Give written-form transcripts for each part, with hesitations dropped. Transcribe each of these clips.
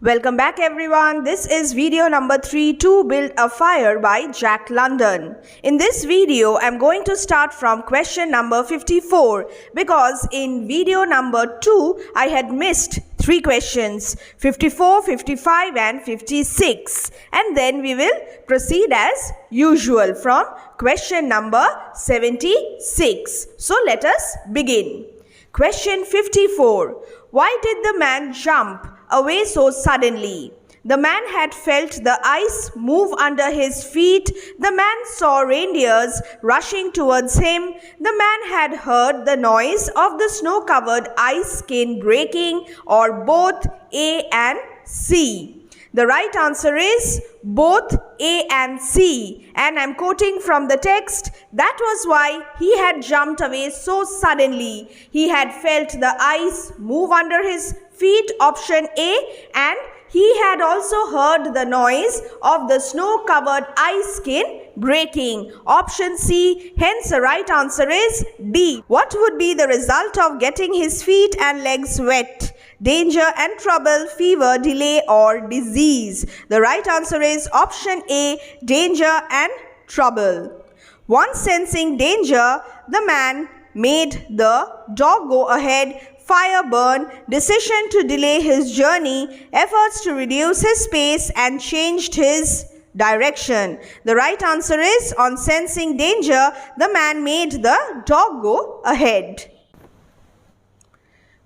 Welcome back everyone. This is video number 3 to build a fire by Jack London. In this video, I'm going to start from question number 54 because in video number 2, I had missed 3 questions, 54, 55 and 56. And then we will proceed as usual from question number 76. So let us begin. Question 54. Why did the man jump away so suddenly? The man had felt the ice move under his feet. The man saw reindeers rushing towards him. The man had heard the noise of the snow-covered ice skin breaking, or both A and C. The right answer is both A and C, and I'm quoting from the text. That was why he had jumped away so suddenly. He had felt the ice move under his feet, option A, and he had also heard the noise of the snow-covered ice skin breaking, option C. Hence the right answer is D. What would be the result of getting his feet and legs wet? Danger and trouble, fever, delay or disease. The right answer is option A, danger and trouble. Once sensing danger, the man made the dog go ahead, fire burn, decision to delay his journey, efforts to reduce his pace and changed his direction. The right answer is on sensing danger, the man made the dog go ahead.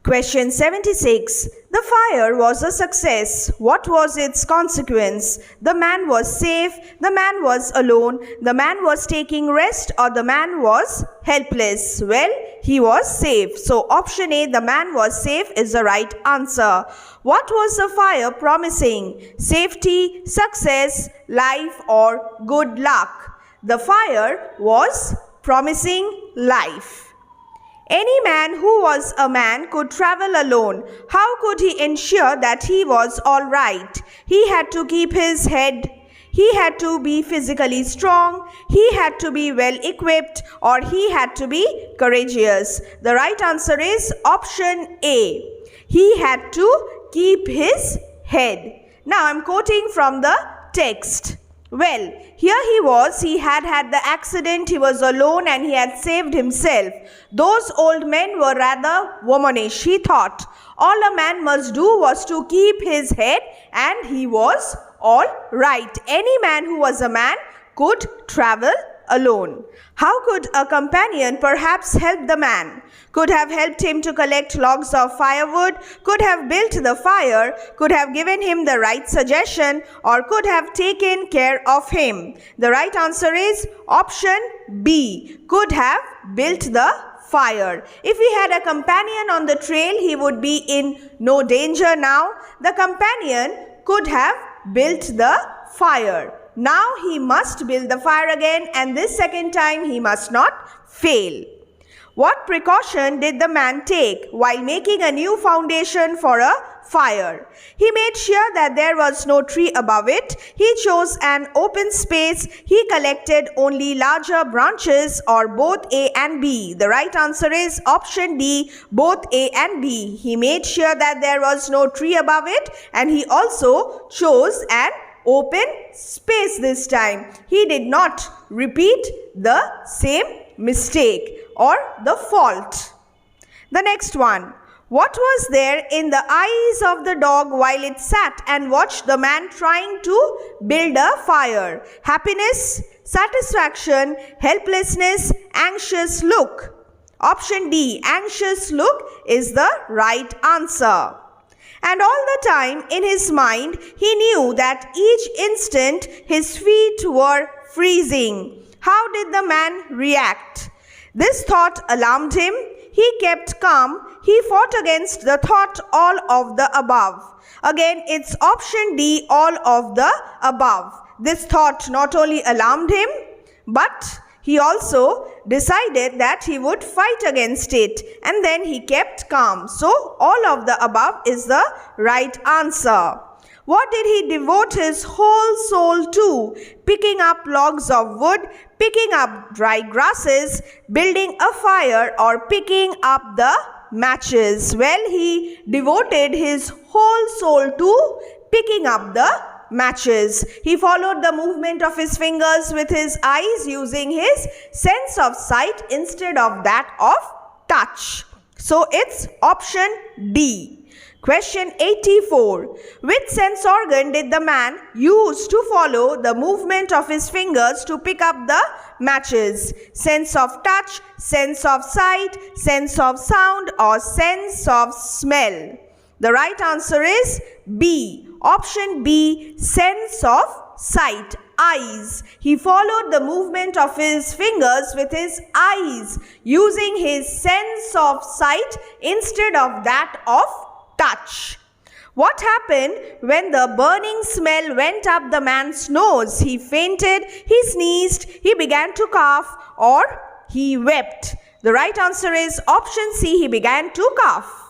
Question 76. The fire was a success. What was its consequence? The man was safe, the man was alone, the man was taking rest, or the man was helpless? Well, he was safe. So option A, the man was safe, is the right answer. What was the fire promising? Safety, success, life or good luck? The fire was promising life. Any man who was a man could travel alone. How could he ensure that he was all right? He had to keep his head. He had to be physically strong. He had to be well equipped, or he had to be courageous. The right answer is option A. He had to keep his head. Now I'm quoting from the text. Well, here he had had the accident, he was alone and he had saved himself. Those old men were rather womanish, he thought. All a man must do was to keep his head and he was all right. Any man who was a man could travel alone. How could a companion perhaps help the man? Could have helped him to collect logs of firewood, could have built the fire, could have given him the right suggestion, or could have taken care of him. The right answer is option B, could have built the fire. If he had a companion on the trail, he would be in no danger now. The companion could have built the fire. Now he must build the fire again, and this second time he must not fail. What precaution did the man take while making a new foundation for a fire? He made sure that there was no tree above it. He chose an open space. He collected only larger branches, or both A and B. The right answer is option D, both A and B. He made sure that there was no tree above it, and he also chose an open space this time. He did not repeat the same mistake or the fault. The next one. What was there in the eyes of the dog while it sat and watched the man trying to build a fire? Happiness, satisfaction, helplessness, anxious look. Option D, anxious look, is the right answer. And all the time in his mind, he knew that each instant his feet were freezing. How did the man react? This thought alarmed him. He kept calm. He fought against the thought, all of the above. Again, it's option D, all of the above. This thought not only alarmed him, but he also decided that he would fight against it, and then he kept calm. So, all of the above is the right answer. What did he devote his whole soul to? Picking up logs of wood, picking up dry grasses, building a fire, or picking up the matches? Well, he devoted his whole soul to picking up the matches. He followed the movement of his fingers with his eyes using his sense of sight instead of that of touch. So it's option D. Question 84. Which sense organ did the man use to follow the movement of his fingers to pick up the matches? Sense of touch, sense of sight, sense of sound, or sense of smell? The right answer is B. Option B, sense of sight. Eyes. He followed the movement of his fingers with his eyes using his sense of sight instead of that of touch. What happened when the burning smell went up the man's nose? He fainted, he sneezed, he began to cough, or he wept. The right answer is option C, he began to cough.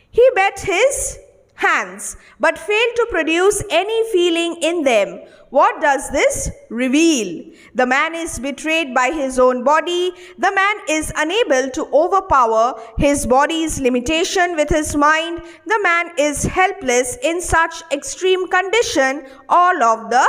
He beat his hands but failed to produce any feeling in them. What does this reveal? The man is betrayed by his own body. The man is unable to overpower his body's limitation with his mind. The man is helpless in such extreme condition. All of the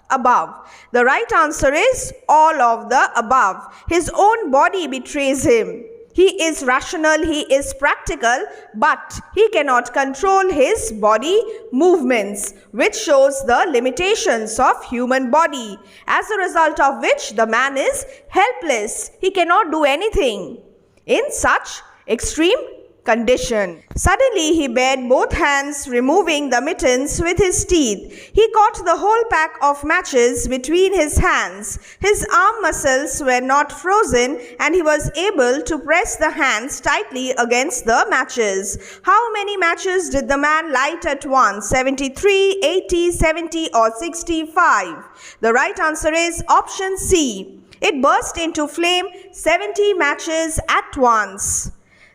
above. The right answer is all of the above. His own body betrays him. He is rational, he is practical, but he cannot control his body movements, which shows the limitations of human body, as a result of which the man is helpless. He cannot do anything in such extreme condition. Suddenly he bared both hands, removing the mittens with his teeth. He caught the whole pack of matches between his hands. His arm muscles were not frozen, and he was able to press the hands tightly against the matches. How many matches did the man light at once? 73, 80, 70, or 65? The right answer is option C. It burst into flame 70 matches at once.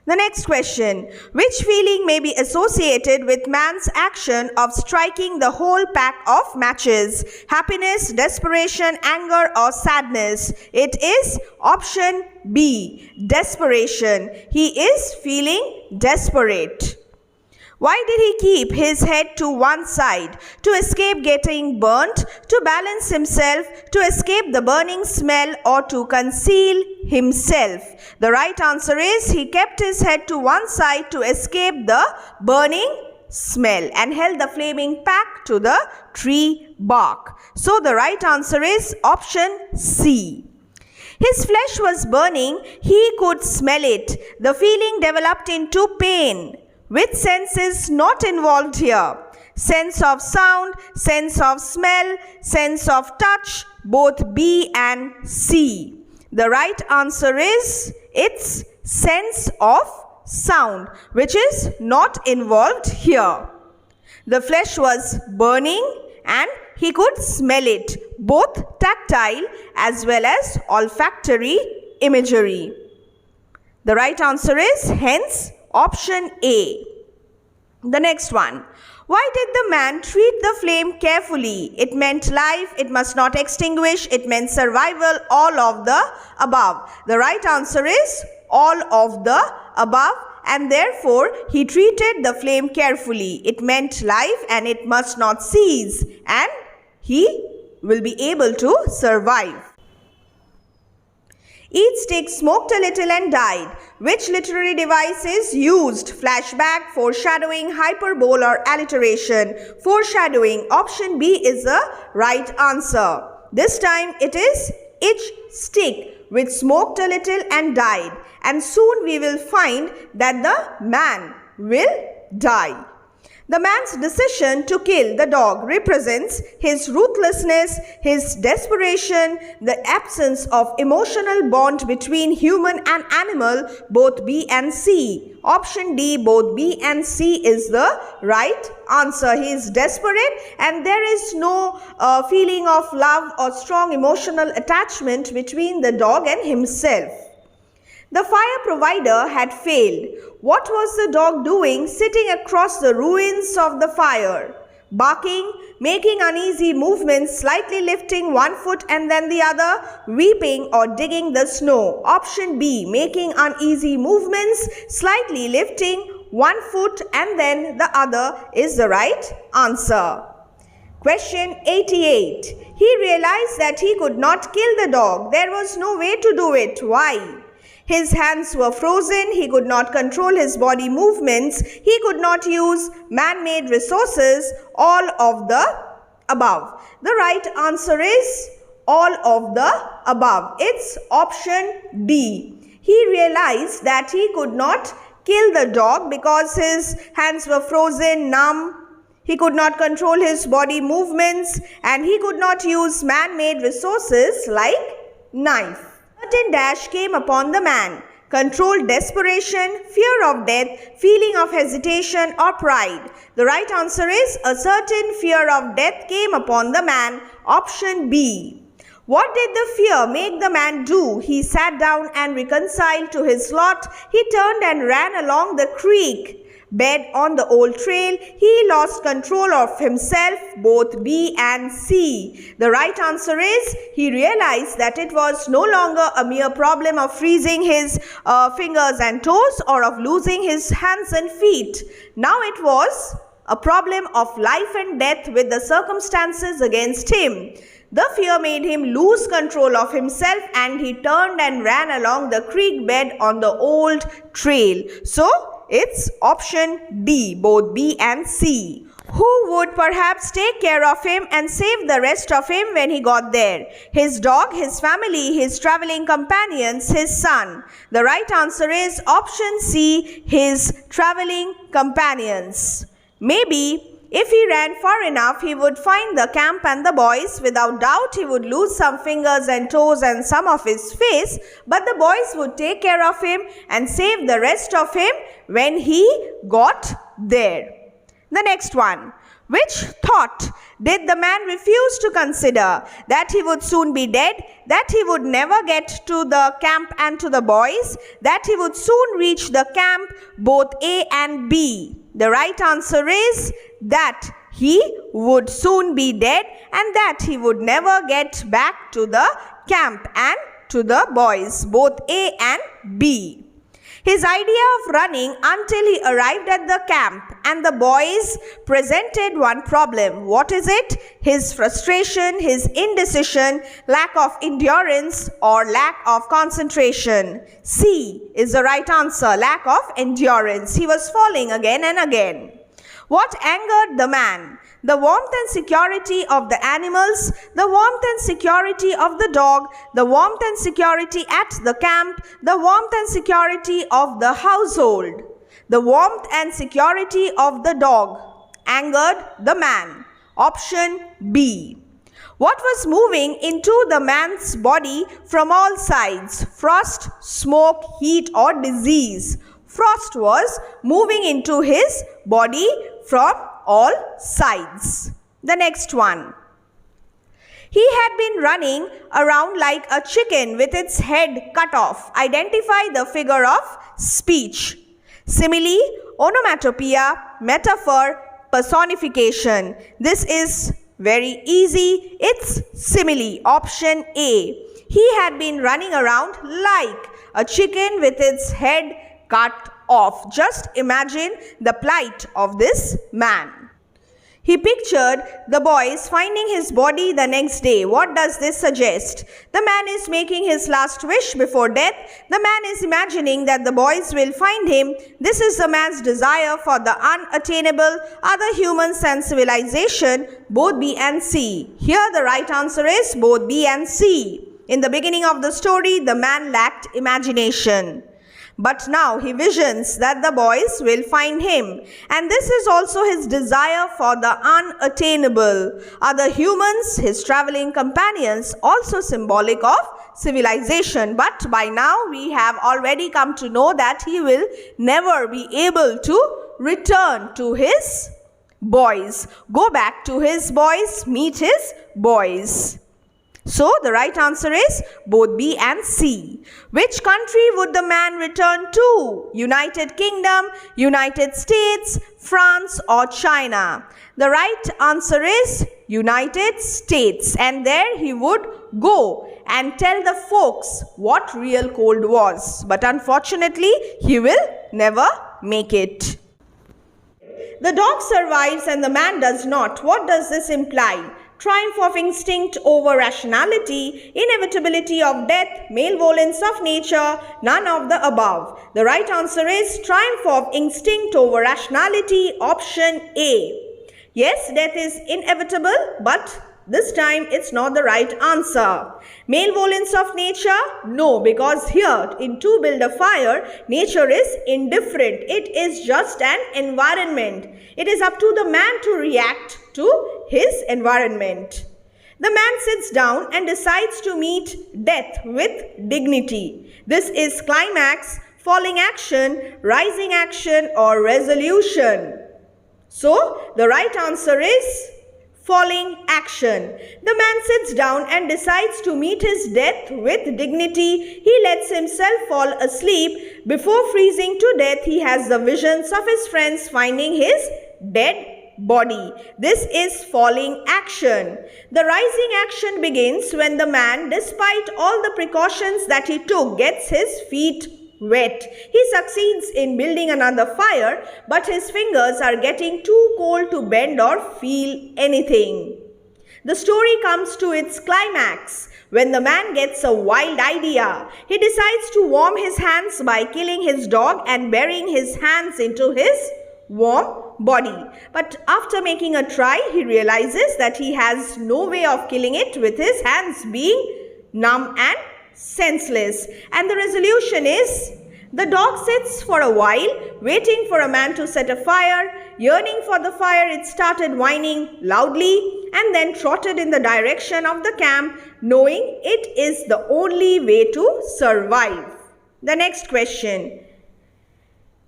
The next question. Which feeling may be associated with man's action of striking the whole pack of matches? Happiness, desperation, anger, or sadness? It is option B. Desperation. He is feeling desperate. Why did he keep his head to one side? To escape getting burnt, to balance himself, to escape the burning smell, or to conceal himself? The right answer is he kept his head to one side to escape the burning smell and held the flaming pack to the tree bark. So the right answer is option C. His flesh was burning, he could smell it. The feeling developed into pain. Which sense is not involved here? Sense of sound, sense of smell, sense of touch, both B and C. The right answer is it's sense of sound, which is not involved here. The flesh was burning and he could smell it, both tactile as well as olfactory imagery. The right answer is hence option A. The next one. Why did the man treat the flame carefully? It meant life, it must not extinguish, it meant survival, all of the above. The right answer is all of the above, and therefore he treated the flame carefully. It meant life and it must not cease, and he will be able to survive. Each stick smoked a little and died. Which literary device is used? Flashback, foreshadowing, hyperbole, or alliteration? Foreshadowing. Option B is the right answer. This time it is each stick which smoked a little and died. And soon we will find that the man will die. The man's decision to kill the dog represents his ruthlessness, his desperation, the absence of emotional bond between human and animal, both B and C. Option D, both B and C is the right answer. He is desperate and there is no feeling of love or strong emotional attachment between the dog and himself. The fire provider had failed. What was the dog doing sitting across the ruins of the fire? Barking, making uneasy movements, slightly lifting one foot and then the other, weeping or digging the snow. Option B, making uneasy movements, slightly lifting 1 foot and then the other is the right answer. Question 88. He realized that he could not kill the dog. There was no way to do it. Why? His hands were frozen. He could not control his body movements. He could not use man-made resources. All of the above. The right answer is all of the above. It's option D. He realized that he could not kill the dog because his hands were frozen, numb. He could not control his body movements and he could not use man-made resources like knife. Certain dash came upon the man. Controlled desperation, fear of death, feeling of hesitation or pride. The right answer is a certain fear of death came upon the man. Option B. What did the fear make the man do? He sat down and reconciled to his lot. He turned and ran along the creek bed on the old trail. He lost control of himself, both B and C. The right answer is he realized that it was no longer a mere problem of freezing his fingers and toes or of losing his hands and feet. Now it was a problem of life and death with the circumstances against him. The fear made him lose control of himself and he turned and ran along the creek bed on the old trail. So, it's option D, both B and C. Who would perhaps take care of him and save the rest of him when he got there? His dog, his family, his traveling companions, his son. The right answer is option C, his traveling companions. Maybe if he ran far enough, he would find the camp and the boys. Without doubt, he would lose some fingers and toes and some of his face, but the boys would take care of him and save the rest of him when he got there. The next one. Which thought did the man refuse to consider? That he would soon be dead, that he would never get to the camp and to the boys, that he would soon reach the camp, both A and B. The right answer is that he would soon be dead and that he would never get back to the camp and to the boys, both A and B. His idea of running until he arrived at the camp and the boys presented one problem. What is it? His frustration, his indecision, lack of endurance or lack of concentration. C is the right answer, lack of endurance. He was falling again and again. What angered the man? The warmth and security of the animals, the warmth and security of the dog, the warmth and security at the camp, the warmth and security of the household. The warmth and security of the dog angered the man. Option B. What was moving into the man's body from all sides? Frost, smoke, heat or disease. Frost was moving into his body from all sides. The next one. He had been running around like a chicken with its head cut off. Identify the figure of speech. Simile, onomatopoeia, metaphor, personification. This is very easy. It's simile. Option A. He had been running around like a chicken with its head cut off. Just imagine the plight of this man. He pictured the boys finding his body the next day. What does this suggest? The man is making his last wish before death. The man is imagining that the boys will find him. This is the man's desire for the unattainable, other humans and civilization, both B and C. Here the right answer is both B and C. In the beginning of the story, the man lacked imagination. But now he visions that the boys will find him. And this is also his desire for the unattainable. Other humans, his traveling companions, also symbolic of civilization. But by now we have already come to know that he will never be able to return to his boys. Go back to his boys, meet his boys. So, the right answer is both B and C. Which country would the man return to? United Kingdom, United States, France or China? The right answer is United States. And there he would go and tell the folks what real cold was. But unfortunately, he will never make it. The dog survives and the man does not. What does this imply? Triumph of instinct over rationality, inevitability of death, malevolence of nature, none of the above. The right answer is triumph of instinct over rationality, option A. Yes, death is inevitable, but this time it's not the right answer. Malevolence of nature? No, because here in To Build a Fire, nature is indifferent. It is just an environment. It is up to the man to react to his environment. The man sits down and decides to meet death with dignity. This is climax, falling action, rising action, or resolution. So, the right answer is falling action. The man sits down and decides to meet his death with dignity. He lets himself fall asleep. Before freezing to death, he has the visions of his friends finding his dead body. This is falling action. The rising action begins when the man, despite all the precautions that he took, gets his feet wet. He succeeds in building another fire, but his fingers are getting too cold to bend or feel anything. The story comes to its climax when the man gets a wild idea. He decides to warm his hands by killing his dog and burying his hands into his warm body. But after making a try, he realizes that he has no way of killing it with his hands being numb and senseless. And the resolution is, the dog sits for a while, waiting for a man to set a fire. Yearning for the fire, it started whining loudly and then trotted in the direction of the camp, knowing it is the only way to survive. The next question.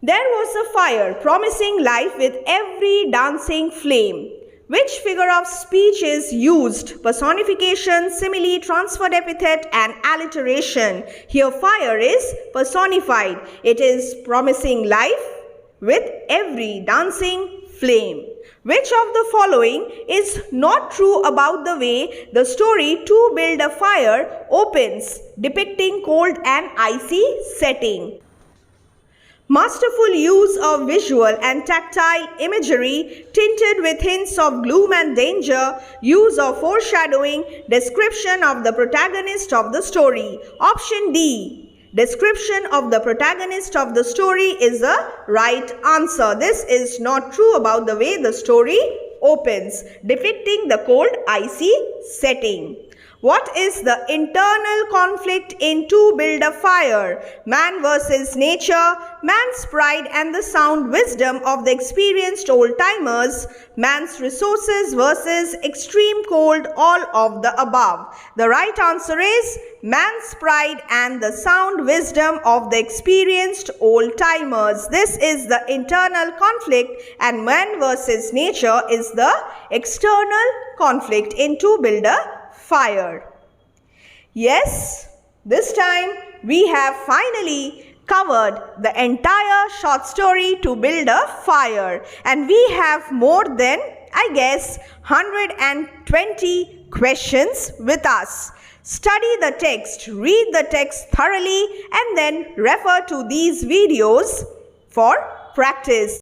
There was a fire promising life with every dancing flame. Which figure of speech is used? Personification, simile, transferred epithet, and alliteration. Here fire is personified. It is promising life with every dancing flame. Which of the following is not true about the way the story To Build a Fire opens, depicting cold and icy setting? Masterful use of visual and tactile imagery tinted with hints of gloom and danger, use of foreshadowing, description of the protagonist of the story. Option D, description of the protagonist of the story is the right answer. This is not true about the way the story opens, depicting the cold, icy setting. What is the internal conflict in To Build a Fire? Man versus nature, man's pride and the sound wisdom of the experienced old-timers, man's resources versus extreme cold, all of the above. The right answer is man's pride and the sound wisdom of the experienced old-timers. This is the internal conflict and man versus nature is the external conflict in To Build a Fire. Yes, this time we have finally covered the entire short story To Build a Fire, and we have more than, I guess, 120 questions with us. Study the text, read the text thoroughly, and then refer to these videos for practice.